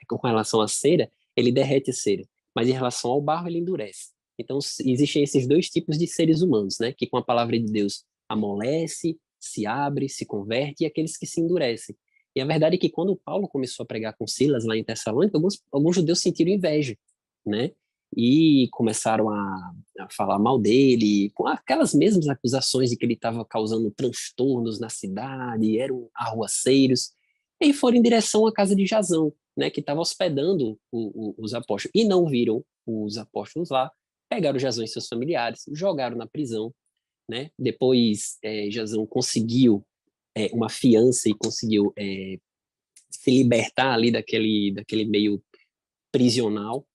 com relação à cera, ele derrete a cera, mas em relação ao barro ele endurece. Então existem esses dois tipos de seres humanos, né? Que com a palavra de Deus amolece, se abre, se converte, e aqueles que se endurecem. E a verdade é que quando Paulo começou a pregar com Silas lá em Tessalônica, alguns judeus sentiram inveja, né? E começaram a falar mal dele, com aquelas mesmas acusações de que ele estava causando transtornos na cidade, eram arruaceiros, e foram em direção à casa de Jasão, né, que estava hospedando os apóstolos, e não viram os apóstolos lá, pegaram Jasão e seus familiares, jogaram na prisão, né? Depois, Jasão conseguiu uma fiança e conseguiu se libertar ali daquele meio prisional.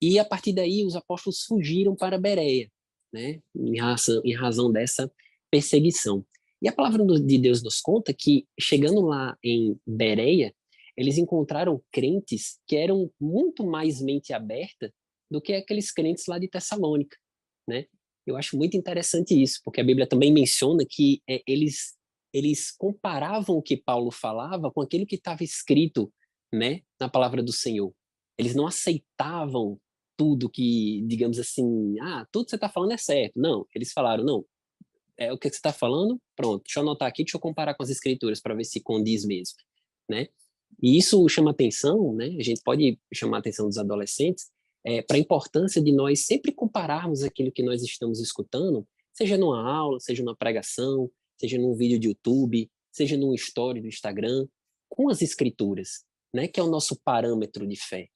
E a partir daí os apóstolos fugiram para Bereia, né? Em razão dessa perseguição. E a palavra de Deus nos conta que, chegando lá em Bereia, eles encontraram crentes que eram muito mais mente aberta do que aqueles crentes lá de Tessalônica, né? Eu acho muito interessante isso, porque a Bíblia também menciona que eles comparavam o que Paulo falava com aquilo que estava escrito, né, na palavra do Senhor. Eles não aceitavam tudo que, digamos assim, tudo que você está falando é certo. Não, eles falaram, não, é o que você está falando, pronto, deixa eu anotar aqui, deixa eu comparar com as escrituras para ver se condiz mesmo, né? E isso chama atenção, né? A gente pode chamar a atenção dos adolescentes para a importância de nós sempre compararmos aquilo que nós estamos escutando, seja numa aula, seja numa pregação, seja num vídeo de YouTube, seja num story do Instagram, com as escrituras, né? Que é o nosso parâmetro de fé,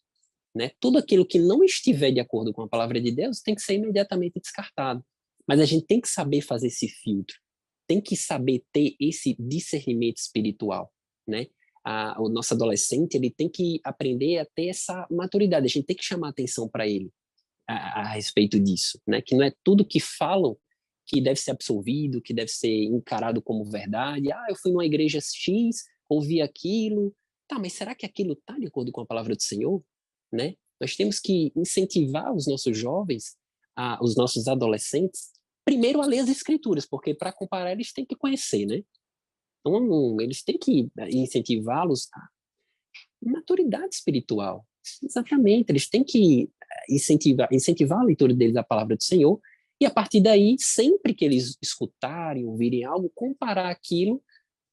né? Tudo aquilo que não estiver de acordo com a palavra de Deus tem que ser imediatamente descartado. Mas a gente tem que saber fazer esse filtro, tem que saber ter esse discernimento espiritual, né? O nosso adolescente ele tem que aprender a ter essa maturidade. A gente tem que chamar atenção para ele a respeito disso, né? Que não é tudo que falam que deve ser absolvido, que deve ser encarado como verdade. Eu fui numa igreja X, ouvi aquilo, tá? Mas será que aquilo está de acordo com a palavra do Senhor, né? Nós temos que incentivar os nossos jovens, os nossos adolescentes, primeiro a ler as escrituras, porque para comparar eles têm que conhecer, né? Então, eles têm que incentivá-los à maturidade espiritual. Exatamente, eles têm que incentivar a leitura deles à palavra do Senhor, e a partir daí, sempre que eles escutarem, ouvirem algo, comparar aquilo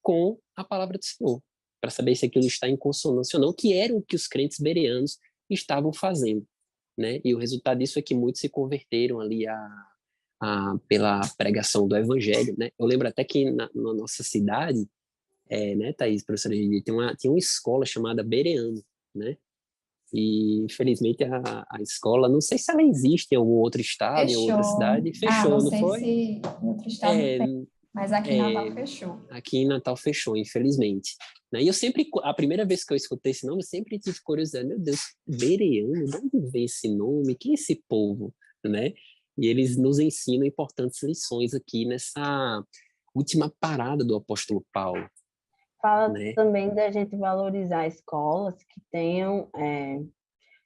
com a palavra do Senhor, para saber se aquilo está em consonância ou não, que era o que os crentes bereanos estavam fazendo, né? E o resultado disso é que muitos se converteram ali pela pregação do evangelho, né? Eu lembro até que na nossa cidade, né, Thaís, professora Gigi, tinha uma escola chamada Bereano, né? E, infelizmente, a escola, não sei se ela existe em algum outro estado, em outra Fechou. cidade, Não fechou, não sei foi? se em outro estado É, tem, mas aqui em Natal é, fechou. aqui em Natal fechou, infelizmente. Né? E eu sempre, a primeira vez que eu escutei esse nome, eu sempre tive curiosidade, meu Deus, Bereano, de onde vem esse nome? Quem é esse povo? Né? E eles nos ensinam importantes lições aqui nessa última parada do apóstolo Paulo, Fala né? também da gente valorizar escolas que tenham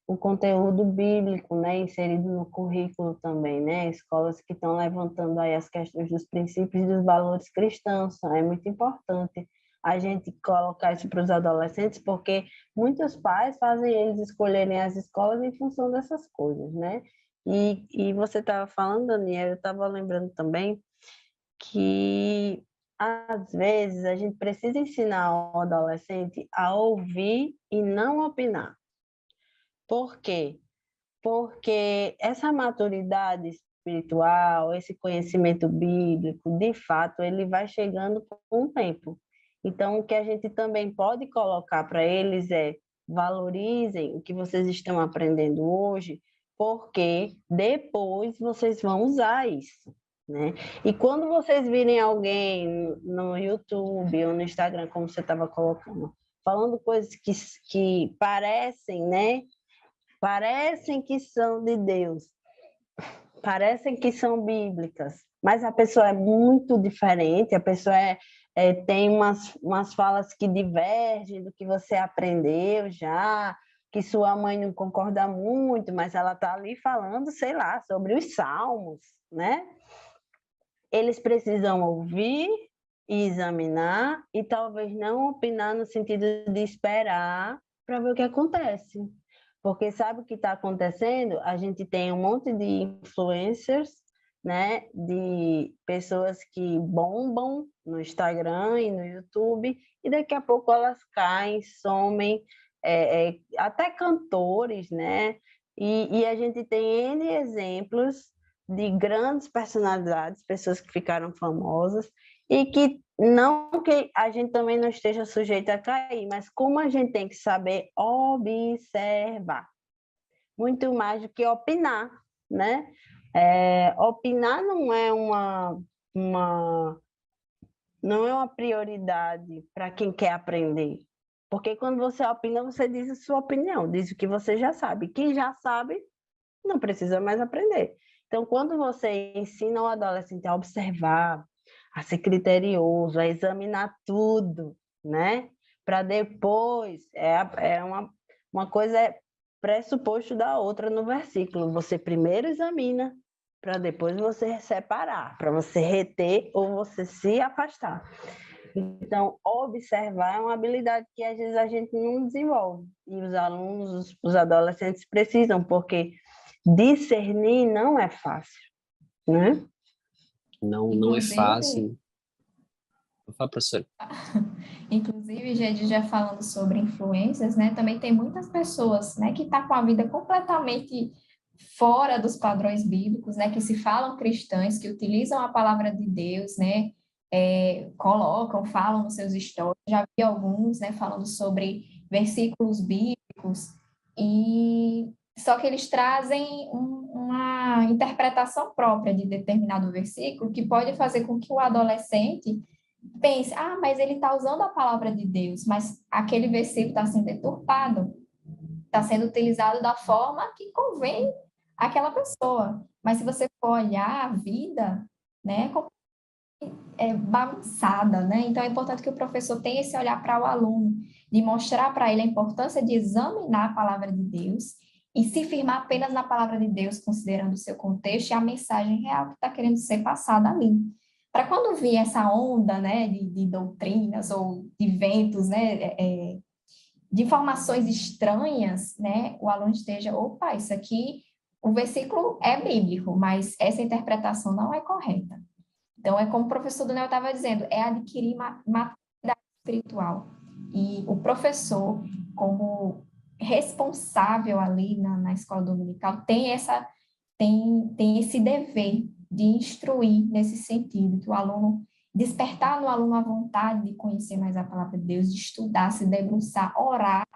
o conteúdo bíblico, né, inserido no currículo também, né? Escolas que estão levantando aí as questões dos princípios e dos valores cristãos. É muito importante a gente colocar isso para os adolescentes, porque muitos pais fazem eles escolherem as escolas em função dessas coisas, né? E você estava falando, Daniel, eu estava lembrando também que às vezes a gente precisa ensinar o adolescente a ouvir e não opinar. Por quê? Porque essa maturidade espiritual, esse conhecimento bíblico, de fato, ele vai chegando com o tempo. Então, o que a gente também pode colocar para eles é: valorizem o que vocês estão aprendendo hoje, porque depois vocês vão usar isso, né? E quando vocês virem alguém no YouTube ou no Instagram, como você estava colocando, falando coisas que parecem, né? Parecem que são de Deus, parecem que são bíblicas, mas a pessoa é muito diferente, a pessoa tem umas falas que divergem do que você aprendeu já, que sua mãe não concorda muito, mas ela está ali falando, sei lá, sobre os salmos, né? Eles precisam ouvir e examinar e talvez não opinar no sentido de esperar para ver o que acontece. Porque sabe o que está acontecendo? A gente tem um monte de influencers, né, de pessoas que bombam no Instagram e no YouTube, e daqui a pouco elas caem, somem, até cantores, né? E a gente tem N exemplos de grandes personalidades, pessoas que ficaram famosas, e que não que a gente também não esteja sujeito a cair, mas como a gente tem que saber observar, muito mais do que opinar, né? Opinar não é uma prioridade para quem quer aprender, porque quando você opina, você diz a sua opinião, diz o que você já sabe. Quem já sabe, não precisa mais aprender. Então, quando você ensina o adolescente a observar, a ser criterioso, a examinar tudo, né? Para depois, uma coisa é pressuposto da outra no versículo. Você primeiro examina, para depois você separar, para você reter ou você se afastar. Então, observar é uma habilidade que às vezes a gente não desenvolve. E os alunos, os adolescentes precisam, porque discernir não é fácil, né? Não é Inclusive, fácil. Vou falar, professor. inclusive, gente, já falando sobre influências, né? Também tem muitas pessoas, né, que tá com a vida completamente fora dos padrões bíblicos, né, que se falam cristãs, que utilizam a palavra de Deus, né, colocam, falam nos seus stories. Já vi alguns, né, falando sobre versículos bíblicos e só que eles trazem uma interpretação própria de determinado versículo que pode fazer com que o adolescente pense, mas ele está usando a palavra de Deus, mas aquele versículo está sendo deturpado, está sendo utilizado da forma que convém àquela pessoa. Mas se você for olhar a vida, né, é bagunçada, né? Então é importante que o professor tenha esse olhar para o aluno, de mostrar para ele a importância de examinar a palavra de Deus e se firmar apenas na palavra de Deus, considerando o seu contexto e a mensagem real que está querendo ser passada ali. Para quando vir essa onda, né, de doutrinas ou de ventos, né, de informações estranhas, né, o aluno esteja, opa, isso aqui, o versículo é bíblico, mas essa interpretação não é correta. Então, é como o professor Daniel estava dizendo, é adquirir maturidade espiritual. E o professor, como responsável ali na escola dominical, tem esse dever de instruir nesse sentido, que o aluno, despertar no aluno a vontade de conhecer mais a palavra de Deus, de estudar, se debruçar, orar,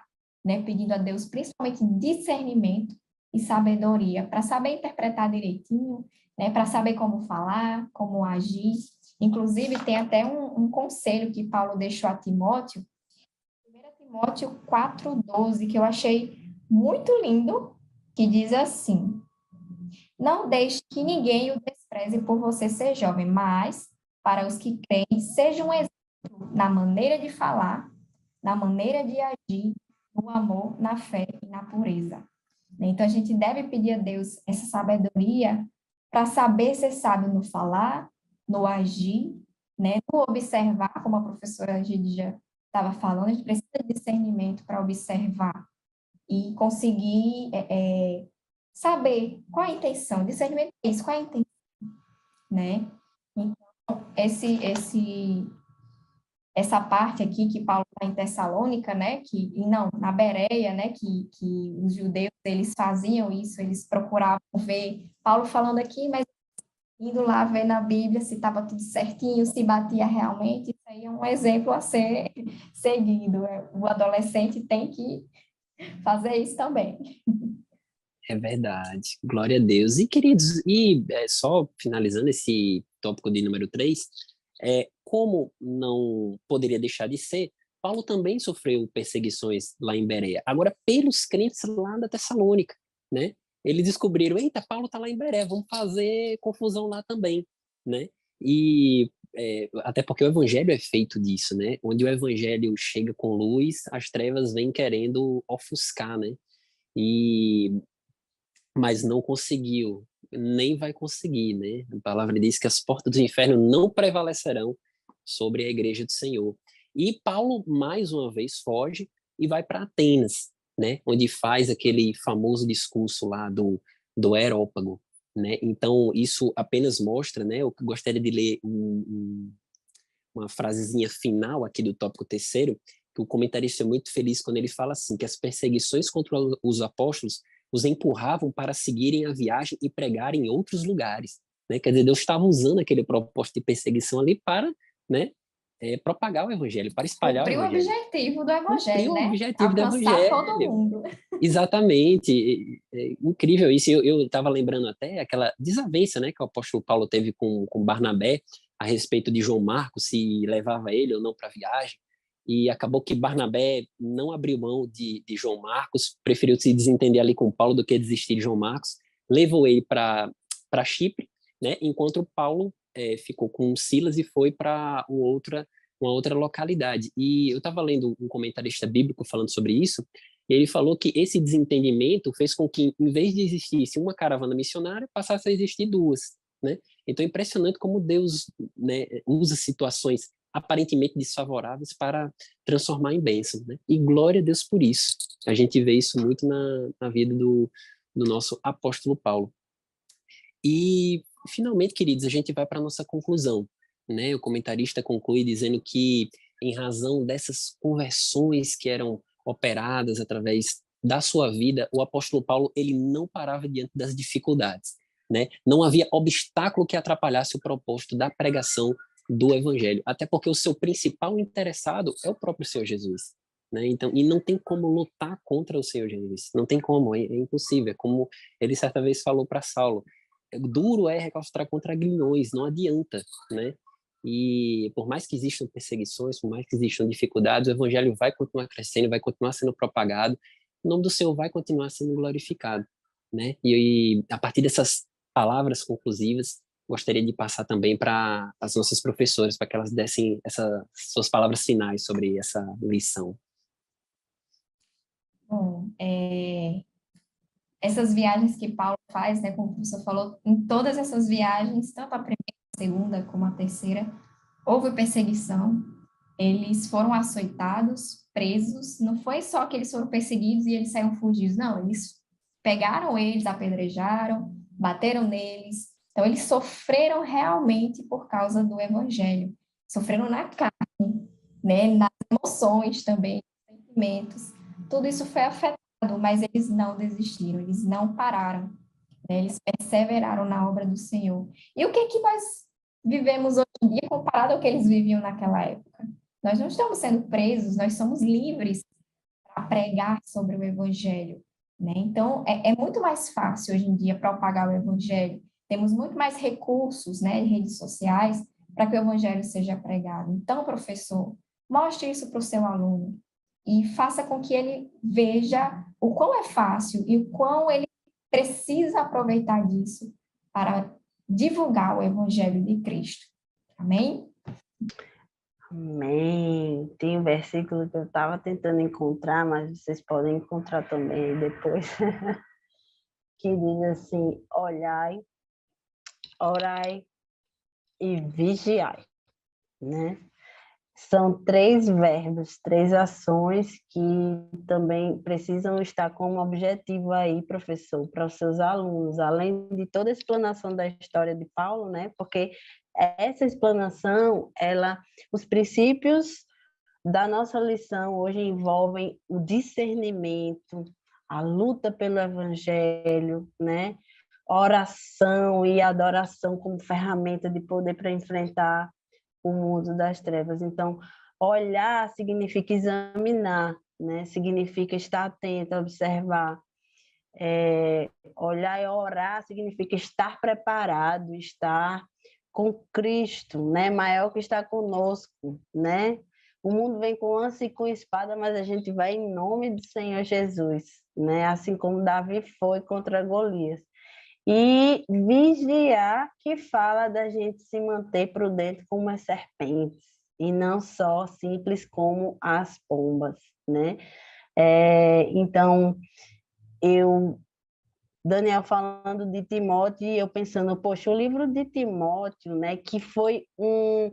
né, pedindo a Deus principalmente discernimento e sabedoria, para saber interpretar direitinho, né, para saber como falar, como agir. Inclusive, tem até um conselho que Paulo deixou a Timóteo, 1 Timóteo 4,12, que eu achei muito lindo, que diz assim: não deixe que ninguém o despreze por você ser jovem, mas, para os que creem, seja um exemplo na maneira de falar, na maneira de agir, no amor, na fé e na pureza. Então, a gente deve pedir a Deus essa sabedoria para saber ser sábio no falar, no agir, né? No observar, como a professora Gidia estava falando, a gente precisa de discernimento para observar e conseguir saber qual a intenção. Discernimento é isso, qual é a intenção, né? Então, essa parte aqui que Paulo está em Tessalônica, né, na Bereia, né, que os judeus, eles faziam isso, eles procuravam ver Paulo falando aqui, mas indo lá ver na Bíblia se estava tudo certinho, se batia realmente, isso aí é um exemplo a ser seguido. O adolescente tem que fazer isso também. É verdade. Glória a Deus. E, queridos, só finalizando esse tópico de número 3, como não poderia deixar de ser, Paulo também sofreu perseguições lá em Bereia, agora pelos crentes lá da Tessalônica, né? eles descobriram, eita, Paulo está lá em Beré, vamos fazer confusão lá também, né? E até porque o evangelho é feito disso, né? Onde o evangelho chega com luz, as trevas vêm querendo ofuscar, né? E mas não conseguiu, nem vai conseguir, né? A palavra diz que as portas do inferno não prevalecerão sobre a igreja do Senhor. E Paulo, mais uma vez, foge e vai para Atenas, né? Onde faz aquele famoso discurso lá do Areópago, né? Então, isso apenas mostra, né? Eu gostaria de ler uma frasezinha final aqui do tópico terceiro, que o comentarista é muito feliz quando ele fala assim, que as perseguições contra os apóstolos os empurravam para seguirem a viagem e pregarem em outros lugares, né? Quer dizer, Deus estava usando aquele propósito de perseguição ali para, né, propagar o evangelho, para espalhar o Cumprir o evangelho. objetivo do Cumprir evangelho, o né? objetivo do Alcançar todo evangelho. mundo. Exatamente, incrível isso. Eu estava lembrando até aquela desavença, né, que o apóstolo Paulo teve com Barnabé a respeito de João Marcos, se levava ele ou não para a viagem, e acabou que Barnabé não abriu mão de João Marcos, preferiu se desentender ali com Paulo do que desistir de João Marcos, levou ele para Chipre, né, enquanto Paulo ficou com Silas e foi para uma outra localidade. E eu estava lendo um comentarista bíblico falando sobre isso, e ele falou que esse desentendimento fez com que, em vez de existisse uma caravana missionária, passasse a existir duas, né? Então é impressionante como Deus, né, usa situações aparentemente desfavoráveis para transformar em bênção, né? E glória a Deus por isso. A gente vê isso muito na vida do nosso apóstolo Paulo. E, finalmente, queridos, a gente vai para a nossa conclusão, né? O comentarista conclui dizendo que, em razão dessas conversões que eram operadas através da sua vida, o apóstolo Paulo ele não parava diante das dificuldades, né? Não havia obstáculo que atrapalhasse o propósito da pregação do evangelho, até porque o seu principal interessado é o próprio Senhor Jesus, né? Então, e não tem como lutar contra o Senhor Jesus, não tem como, é impossível, é como ele certa vez falou para Saulo, duro é recalcitrar contra aguilhões, não adianta, né? E por mais que existam perseguições, por mais que existam dificuldades, o evangelho vai continuar crescendo, vai continuar sendo propagado, o nome do Senhor vai continuar sendo glorificado, né? E a partir dessas palavras conclusivas, gostaria de passar também para as nossas professoras, para que elas dessem essas suas palavras finais sobre essa lição. Bom, essas viagens que Paulo faz, né, como o professor falou, em todas essas viagens, tanto a primeira, a segunda como a terceira, houve perseguição, eles foram açoitados, presos, não foi só que eles foram perseguidos e eles saíram fugidos, não, eles pegaram eles, apedrejaram, bateram neles, então eles sofreram realmente por causa do evangelho, sofreram na carne, né, nas emoções também, sentimentos, tudo isso foi afetado, mas eles não desistiram, eles não pararam, né? Eles perseveraram na obra do Senhor. E o que que nós vivemos hoje em dia comparado ao que eles viviam naquela época? Nós não estamos sendo presos, nós somos livres para pregar sobre o Evangelho, né? Então, é muito mais fácil hoje em dia propagar o Evangelho. Temos muito mais recursos, né, em redes sociais para que o Evangelho seja pregado. Então, professor, mostre isso para o seu aluno e faça com que ele veja o quão é fácil e o quão ele precisa aproveitar disso para divulgar o Evangelho de Cristo. Amém? Amém. Tem um versículo que eu estava tentando encontrar, mas vocês podem encontrar também depois, que diz assim: olhai, orai e vigiai, né? São três verbos, três ações que também precisam estar como objetivo aí, professor, para os seus alunos, além de toda a explanação da história de Paulo, né? Porque essa explanação, os princípios da nossa lição hoje envolvem o discernimento, a luta pelo evangelho, né? Oração e adoração como ferramenta de poder para enfrentar o mundo das trevas. Então, olhar significa examinar, né? Significa estar atento, observar. Olhar e orar significa estar preparado, estar com Cristo, né? Maior que está conosco, né? O mundo vem com lança e com espada, mas a gente vai em nome do Senhor Jesus, né? Assim como Davi foi contra Golias. E vigiar, que fala da gente se manter prudente como as serpentes, e não só simples como as pombas, né? Então, Daniel falando de Timóteo, e eu pensando, poxa, o livro de Timóteo, né, que foi um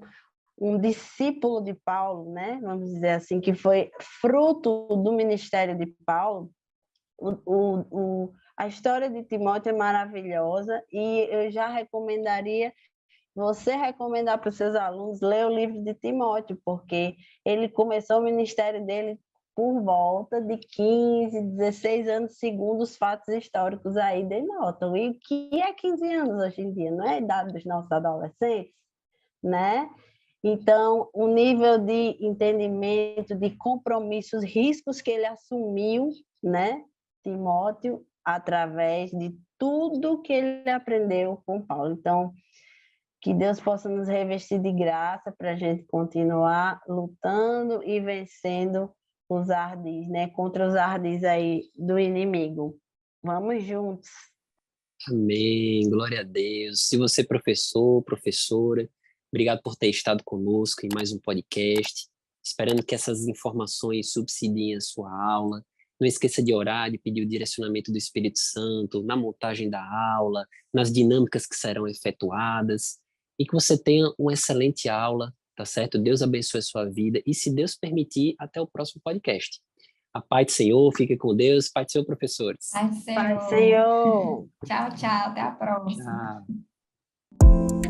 discípulo de Paulo, né, vamos dizer assim, que foi fruto do ministério de Paulo, a história de Timóteo é maravilhosa, e eu já recomendaria você recomendar para os seus alunos ler o livro de Timóteo, porque ele começou o ministério dele por volta de 15, 16 anos, segundo os fatos históricos aí denotam. E o que é 15 anos hoje em dia? Não é a idade dos nossos adolescentes, né? Então, o nível de entendimento, de compromissos, riscos que ele assumiu, né, Timóteo, através de tudo que ele aprendeu com Paulo. Então, que Deus possa nos revestir de graça para a gente continuar lutando e vencendo os ardis, né? Contra os ardis aí do inimigo. Vamos juntos. Amém, glória a Deus. Se você é professor, professora, obrigado por ter estado conosco em mais um podcast. Esperando que essas informações subsidiem a sua aula. Não esqueça de orar, de pedir o direcionamento do Espírito Santo na montagem da aula, nas dinâmicas que serão efetuadas. E que você tenha uma excelente aula, tá certo? Deus abençoe a sua vida. E se Deus permitir, até o próximo podcast. A paz do Senhor, fique com Deus. Paz do Senhor, professores. Ai, Pai Senhor. do Senhor. Tchau, tchau. Até a próxima. Tchau.